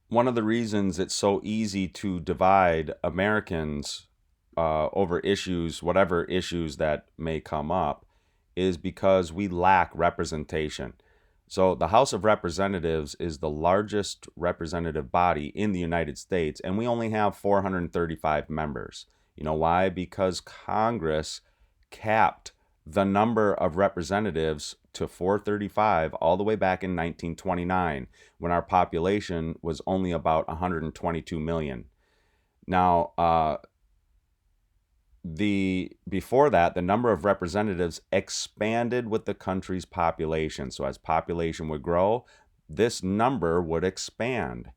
one of the reasons it's so easy to divide Americans over issues, whatever issues that may come up, is because we lack representation. So, the House of Representatives is the largest representative body in the United States, and we only have 435 members. You know why? Because Congress capped the number of representatives to 435 all the way back in 1929 when our population was only about 122 million. Now, the before that, the number of representatives expanded with the country's population. So as population would grow, this number would expand.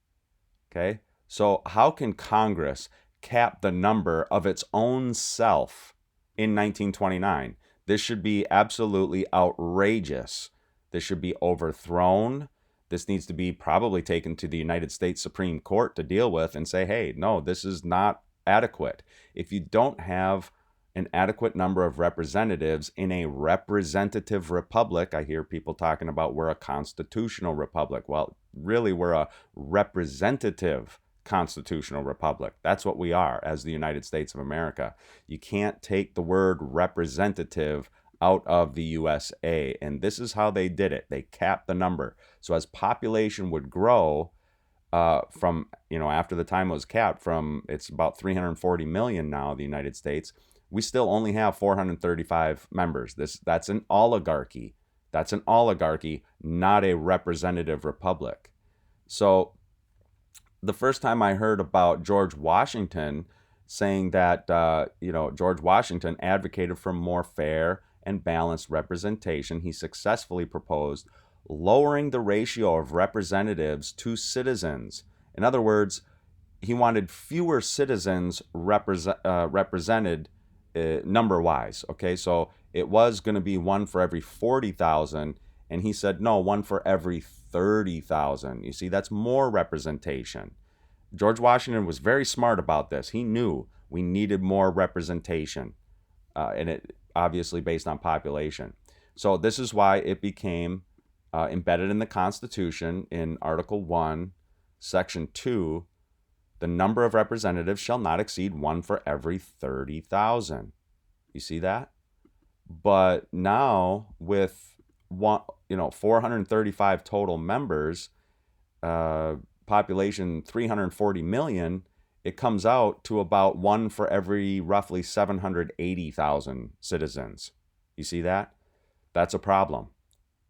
Okay? So how can Congress cap the number of its own self in 1929? This should be absolutely outrageous. This should be overthrown. This needs to be probably taken to the United States Supreme Court to deal with and say, hey, no, this is not adequate. If you don't have an adequate number of representatives in a representative republic, I hear people talking about we're a constitutional republic. Well, really, we're a representative constitutional republic. That's what we are as the United States of America. You can't take the word representative out of the USA. And this is how they did it. They capped the number. So as population would grow, from, after the time it was capped, from it's about 340 million now, the United States, we still only have 435 members. That's an oligarchy. That's an oligarchy, not a representative republic. So the first time I heard about George Washington saying that, George Washington advocated for more fair and balanced representation, he successfully proposed lowering the ratio of representatives to citizens. In other words, he wanted fewer citizens represented number wise. Okay, so it was going to be one for every 40,000, and he said no, one for every 30,000. You see, that's more representation. George Washington was very smart about this. He knew we needed more representation, and it obviously based on population. So this is why it became embedded in the Constitution in Article 1, Section 2, the number of representatives shall not exceed one for every 30,000. You see that? But now with 435 total members, population 340 million, it comes out to about one for every roughly 780,000 citizens. You see that? That's a problem.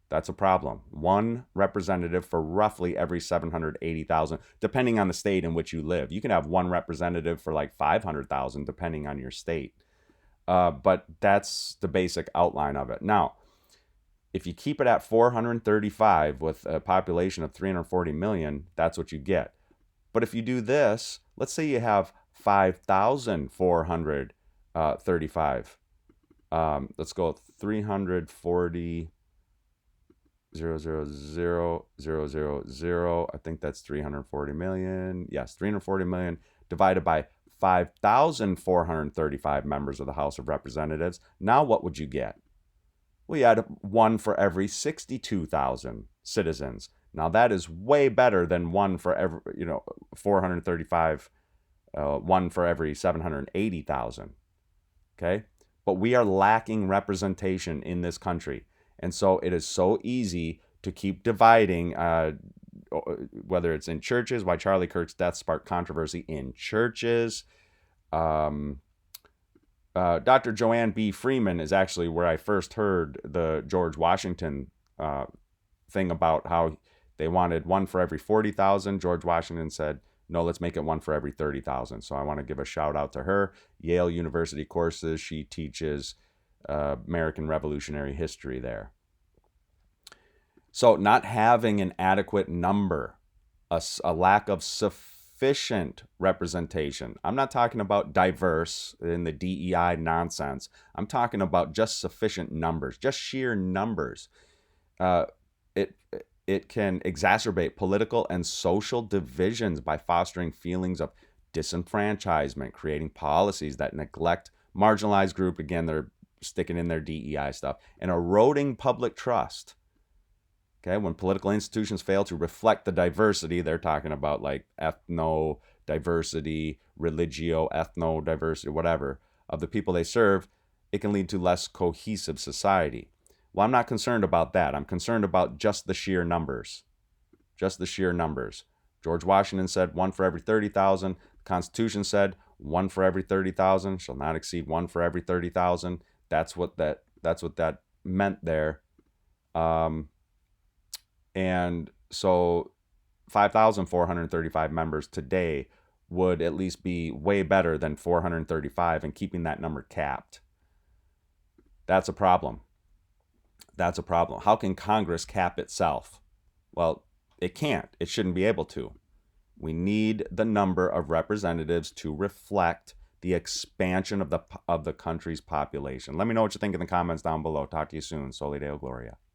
That's a problem. One representative for roughly every 780,000, depending on the state in which you live. You can have one representative for like 500,000, depending on your state. But that's the basic outline of it. Now, if you keep it at 435 with a population of 340 million, that's what you get. But if you do this, let's say you have 5,435. Let's go 340. 000. I think that's 340 million. Yes, 340 million divided by 5,435 members of the House of Representatives. Now what would you get? Well, you had one for every 62,000 citizens. Now that is way better than one for every, 435, one for every 780,000. Okay? But we are lacking representation in this country. And so it is so easy to keep dividing, whether it's in churches, why Charlie Kirk's death sparked controversy in churches. Dr. Joanne B. Freeman is actually where I first heard the George Washington thing about how they wanted one for every 40,000. George Washington said, no, let's make it one for every 30,000. So I want to give a shout out to her. Yale University courses. She teaches American Revolutionary history there. So not having an adequate number, a lack of sufficient representation. I'm not talking about diverse in the DEI nonsense. I'm talking about just sufficient numbers, just sheer numbers. It can exacerbate political and social divisions by fostering feelings of disenfranchisement, creating policies that neglect marginalized group. Again, they're sticking in their DEI stuff, and eroding public trust. Okay, when political institutions fail to reflect the diversity, they're talking about like ethno diversity, religio, ethno diversity, whatever, of the people they serve, it can lead to less cohesive society. Well, I'm not concerned about that. I'm concerned about just the sheer numbers. Just the sheer numbers. George Washington said 1 for every 30,000. The Constitution said 1 for every 30,000 shall not exceed 1 for every 30,000. That's what that meant there. And so 5,435 members today would at least be way better than 435 and keeping that number capped. That's a problem. That's a problem. How can Congress cap itself? Well, it can't. It shouldn't be able to. We need the number of representatives to reflect the expansion of the country's population. Let me know what you think in the comments down below. Talk to you soon. Soli Deo Gloria.